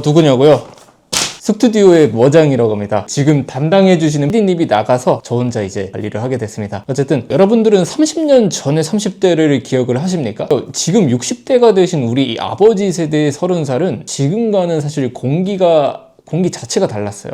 누구냐고요? 스튜디오의 머장이라고 합니다. 지금 담당해주시는 PD님이 나가서 저 혼자 이제 관리를 하게 됐습니다. 어쨌든 여러분들은 30년 전의 30대를 기억을 하십니까? 지금 60대가 되신 우리 아버지 세대의 30살은 지금과는 사실 공기 자체가 달랐어요.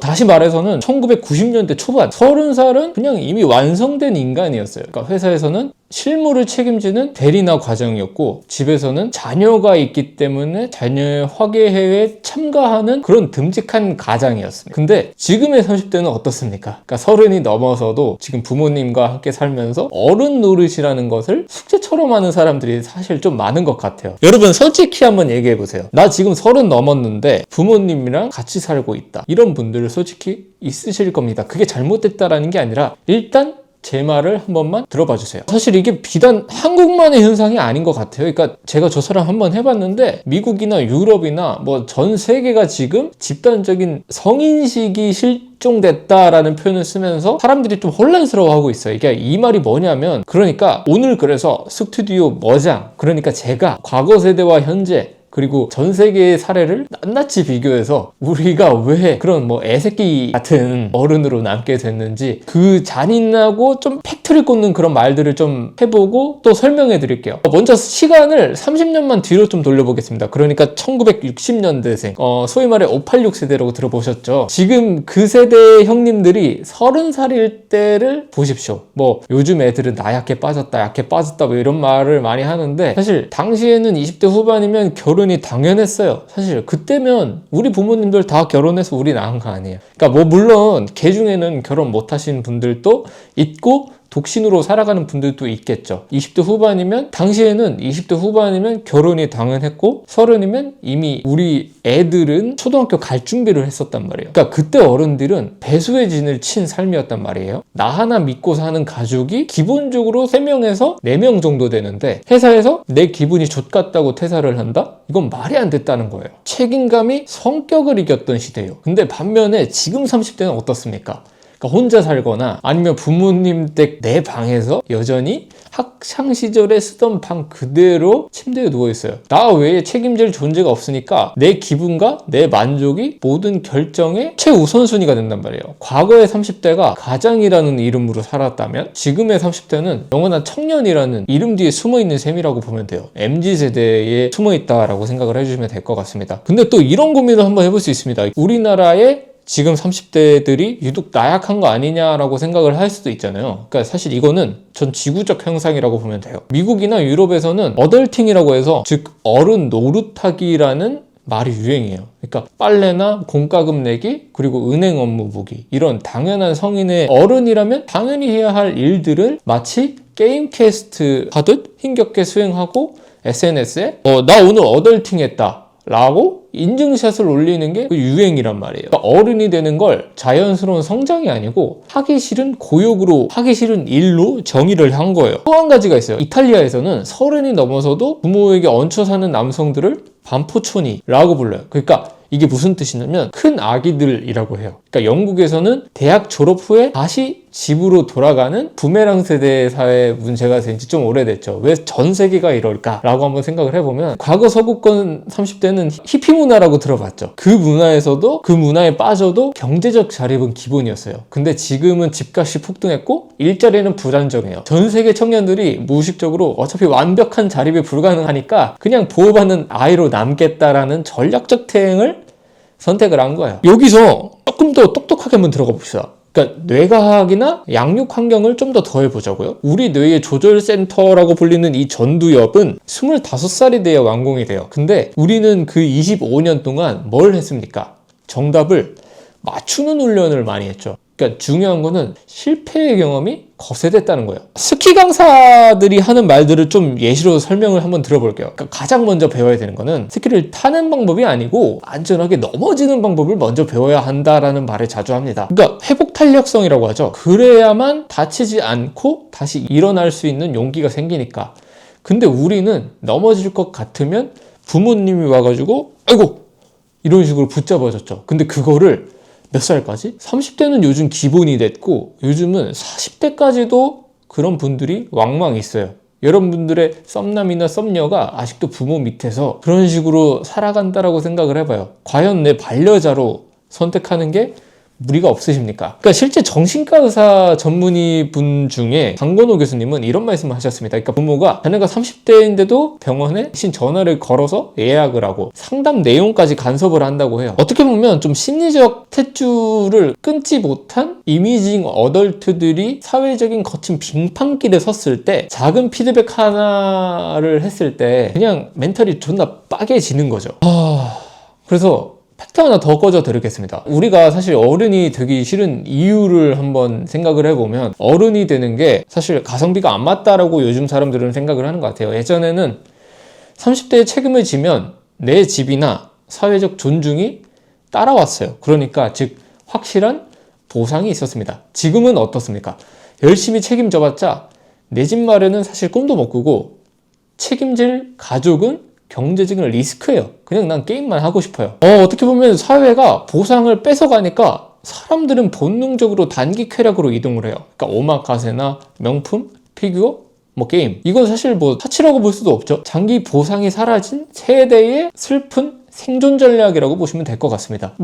다시 말해서는 1990년대 초반 30살은 그냥 이미 완성된 인간이었어요. 그러니까 회사에서는 실무를 책임지는 대리나 과장이었고, 집에서는 자녀가 있기 때문에 자녀의 학예회에 참가하는 그런 듬직한 가장이었습니다. 근데 지금의 30대는 어떻습니까? 그러니까 30이 넘어서도 지금 부모님과 함께 살면서 어른 노릇이라는 것을 숙제처럼 하는 사람들이 사실 좀 많은 것 같아요. 여러분 솔직히 한번 얘기해 보세요. 나 지금 30 넘었는데 부모님이랑 같이 살고 있다. 이런 분들 솔직히 있으실 겁니다. 그게 잘못됐다라는 게 아니라 일단 제 말을 한 번만 들어봐 주세요. 사실 이게 비단 한국만의 현상이 아닌 것 같아요. 그러니까 제가 조사를 한번 해봤는데 미국이나 유럽이나 전 세계가 지금 집단적인 성인식이 실종됐다라는 표현을 쓰면서 사람들이 좀 혼란스러워하고 있어요. 이게 이 말이 뭐냐면, 그러니까 오늘 그래서 스튜디오 머장, 그러니까 제가 과거 세대와 현재 그리고 전 세계의 사례를 낱낱이 비교해서 우리가 왜 그런 애새끼 같은 어른으로 남게 됐는지 그 잔인하고 좀 팩트를 꽂는 그런 말들을 좀 해보고 또 설명해 드릴게요. 먼저 시간을 30년만 뒤로 좀 돌려보겠습니다. 그러니까 1960년대생, 소위 말해 586 세대라고 들어보셨죠? 지금 그 세대의 형님들이 30살일 때를 보십시오. 요즘 애들은 나 약해 빠졌다 이런 말을 많이 하는데, 사실 당시에는 20대 후반이면 결혼이 당연했어요. 사실 그때면 우리 부모님들 다 결혼해서 우리 낳은 거 아니에요. 그러니까 물론 개 중에는 결혼 못 하신 분들도 있고 독신으로 살아가는 분들도 있겠죠. 20대 후반이면, 당시에는 20대 후반이면 결혼이 당연했고 30이면 이미 우리 애들은 초등학교 갈 준비를 했었단 말이에요. 그러니까 그때 어른들은 배수의 진을 친 삶이었단 말이에요. 나 하나 믿고 사는 가족이 기본적으로 3명에서 4명 정도 되는데, 회사에서 내 기분이 좆같다고 퇴사를 한다? 이건 말이 안 됐다는 거예요. 책임감이 성격을 이겼던 시대예요. 근데 반면에 지금 30대는 어떻습니까? 그러니까 혼자 살거나 아니면 부모님 댁 내 방에서 여전히 학창 시절에 쓰던 방 그대로 침대에 누워있어요. 나 외에 책임질 존재가 없으니까 내 기분과 내 만족이 모든 결정의 최우선순위가 된단 말이에요. 과거의 30대가 가장이라는 이름으로 살았다면 지금의 30대는 영원한 청년이라는 이름 뒤에 숨어있는 셈이라고 보면 돼요. MZ세대에 숨어있다라고 생각을 해주시면 될 것 같습니다. 근데 또 이런 고민을 한번 해볼 수 있습니다. 우리나라의 지금 30대들이 유독 나약한 거 아니냐라고 생각을 할 수도 있잖아요. 그러니까 사실 이거는 전 지구적 현상이라고 보면 돼요. 미국이나 유럽에서는 어덜팅이라고 해서, 즉 어른 노릇하기라는 말이 유행이에요. 그러니까 빨래나 공과금 내기, 그리고 은행 업무 보기, 이런 당연한 성인의 어른이라면 당연히 해야 할 일들을 마치 게임 캐스트 하듯 힘겹게 수행하고 SNS에 나 오늘 어덜팅 했다 라고 인증샷을 올리는 게 유행이란 말이에요. 그러니까 어른이 되는 걸 자연스러운 성장이 아니고 하기 싫은 고욕으로, 하기 싫은 일로 정의를 한 거예요. 또 한 가지가 있어요. 이탈리아에서는 30이 넘어서도 부모에게 얹혀 사는 남성들을 반포초니라고 불러요. 그러니까 이게 무슨 뜻이냐면 큰 아기들이라고 해요. 그러니까 영국에서는 대학 졸업 후에 다시 집으로 돌아가는 부메랑 세대 사회 문제가 된 지 좀 오래됐죠. 왜 전 세계가 이럴까라고 한번 생각을 해보면, 과거 서구권 30대는 히피 문화라고 들어봤죠. 그 문화에서도, 그 문화에 빠져도 경제적 자립은 기본이었어요. 근데 지금은 집값이 폭등했고 일자리는 불안정해요. 전 세계 청년들이 무의식적으로 어차피 완벽한 자립이 불가능하니까 그냥 보호받는 아이로 남겠다라는 전략적 퇴행을 선택을 한 거예요. 여기서 조금 더 똑똑하게 한번 들어가 봅시다. 그러니까 뇌과학이나 양육 환경을 좀 더 더해보자고요. 우리 뇌의 조절센터라고 불리는 이 전두엽은 25살이 돼야 완공이 돼요. 근데 우리는 그 25년 동안 뭘 했습니까? 정답을 맞추는 훈련을 많이 했죠. 그러니까 중요한 거는 실패의 경험이 거세됐다는 거예요. 스키 강사들이 하는 말들을 좀 예시로 설명을 한번 들어볼게요. 그러니까 가장 먼저 배워야 되는 거는 스키를 타는 방법이 아니고 안전하게 넘어지는 방법을 먼저 배워야 한다라는 말을 자주 합니다. 그러니까 회복 탄력성이라고 하죠. 그래야만 다치지 않고 다시 일어날 수 있는 용기가 생기니까. 근데 우리는 넘어질 것 같으면 부모님이 와가지고 아이고 이런 식으로 붙잡아줬죠. 근데 그거를 몇 살까지? 30대는 요즘 기본이 됐고 요즘은 40대까지도 그런 분들이 왕왕 있어요. 여러분들의 썸남이나 썸녀가 아직도 부모 밑에서 그런 식으로 살아간다라고 생각을 해봐요. 과연 내 반려자로 선택하는 게 무리가 없으십니까? 그러니까 실제 정신과 의사 전문의 분 중에 강건호 교수님은 이런 말씀을 하셨습니다. 그러니까 부모가 자녀가 30대인데도 병원에 신 전화를 걸어서 예약을 하고 상담 내용까지 간섭을 한다고 해요. 어떻게 보면 좀 심리적 탯줄을 끊지 못한 이미징 어덜트들이 사회적인 거친 빙판길에 섰을 때 작은 피드백 하나를 했을 때 그냥 멘탈이 존나 빠개지는 거죠. 그래서 팩트 하나 더 꺼져 드리겠습니다. 우리가 사실 어른이 되기 싫은 이유를 한번 생각을 해보면 어른이 되는 게 사실 가성비가 안 맞다라고 요즘 사람들은 생각을 하는 것 같아요. 예전에는 30대에 책임을 지면 내 집이나 사회적 존중이 따라왔어요. 그러니까 즉 확실한 보상이 있었습니다. 지금은 어떻습니까? 열심히 책임져봤자 내 집 마련은 사실 꿈도 못 꾸고 책임질 가족은 경제적인 리스크예요. 그냥 난 게임만 하고 싶어요. 어떻게 보면 사회가 보상을 뺏어가니까 사람들은 본능적으로 단기 쾌락으로 이동을 해요. 그러니까 오마카세나 명품, 피규어, 게임. 이건 사실 사치라고 볼 수도 없죠. 장기 보상이 사라진 세대의 슬픈 생존 전략이라고 보시면 될 것 같습니다.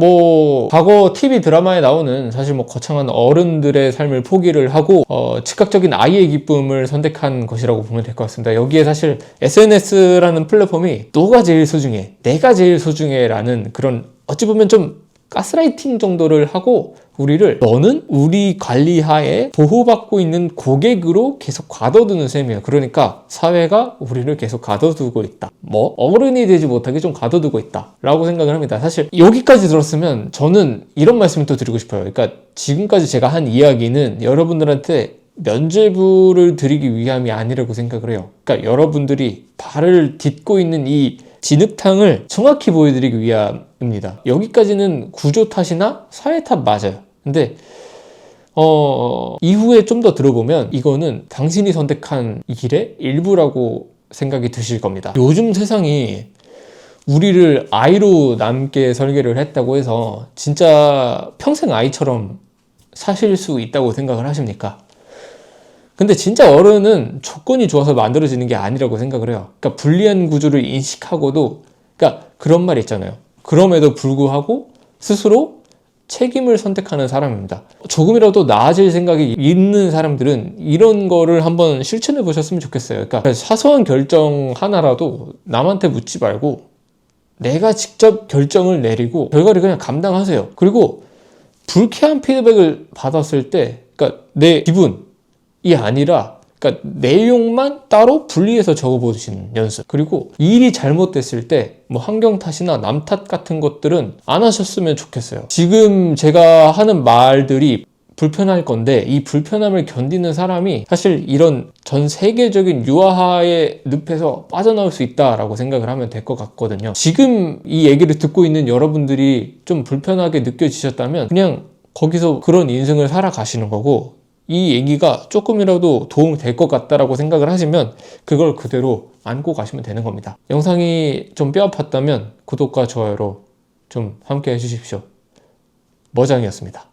과거 TV 드라마에 나오는 사실 거창한 어른들의 삶을 포기를 하고 즉각적인 아이의 기쁨을 선택한 것이라고 보면 될 것 같습니다. 여기에 사실 SNS라는 플랫폼이 너가 제일 소중해, 내가 제일 소중해 라는 그런 어찌 보면 좀 가스라이팅 정도를 하고 우리를 너는 우리 관리하에 보호받고 있는 고객으로 계속 가둬두는 셈이에요. 그러니까 사회가 우리를 계속 가둬두고 있다. 어른이 되지 못하게 좀 가둬두고 있다 라고 생각을 합니다. 사실 여기까지 들었으면 저는 이런 말씀을 또 드리고 싶어요. 그러니까 지금까지 제가 한 이야기는 여러분들한테 면죄부를 드리기 위함이 아니라고 생각을 해요. 그러니까 여러분들이 발을 딛고 있는 이 진흙탕을 정확히 보여드리기 위함입니다. 여기까지는 구조 탓이나 사회 탓 맞아요. 근데 이후에 좀 더 들어보면 이거는 당신이 선택한 이 길의 일부라고 생각이 드실 겁니다. 요즘 세상이 우리를 아이로 남게 설계를 했다고 해서 진짜 평생 아이처럼 사실 수 있다고 생각을 하십니까? 근데 진짜 어른은 조건이 좋아서 만들어지는 게 아니라고 생각을 해요. 그러니까 불리한 구조를 인식하고도, 그러니까 그런 말 있잖아요. 그럼에도 불구하고 스스로 책임을 선택하는 사람입니다. 조금이라도 나아질 생각이 있는 사람들은 이런 거를 한번 실천해 보셨으면 좋겠어요. 그러니까 사소한 결정 하나라도 남한테 묻지 말고 내가 직접 결정을 내리고 결과를 그냥 감당하세요. 그리고 불쾌한 피드백을 받았을 때, 그러니까 내 기분이 아니라 그러니까 내용만 따로 분리해서 적어보시는 연습. 그리고 일이 잘못됐을 때 환경 탓이나 남 탓 같은 것들은 안 하셨으면 좋겠어요. 지금 제가 하는 말들이 불편할 건데 이 불편함을 견디는 사람이 사실 이런 전 세계적인 유아화의 늪에서 빠져나올 수 있다라고 생각을 하면 될 것 같거든요. 지금 이 얘기를 듣고 있는 여러분들이 좀 불편하게 느껴지셨다면 그냥 거기서 그런 인생을 살아가시는 거고, 이 얘기가 조금이라도 도움이 될 것 같다라고 생각을 하시면 그걸 그대로 안고 가시면 되는 겁니다. 영상이 좀 뼈아팠다면 구독과 좋아요로 좀 함께 해주십시오. 머장이었습니다.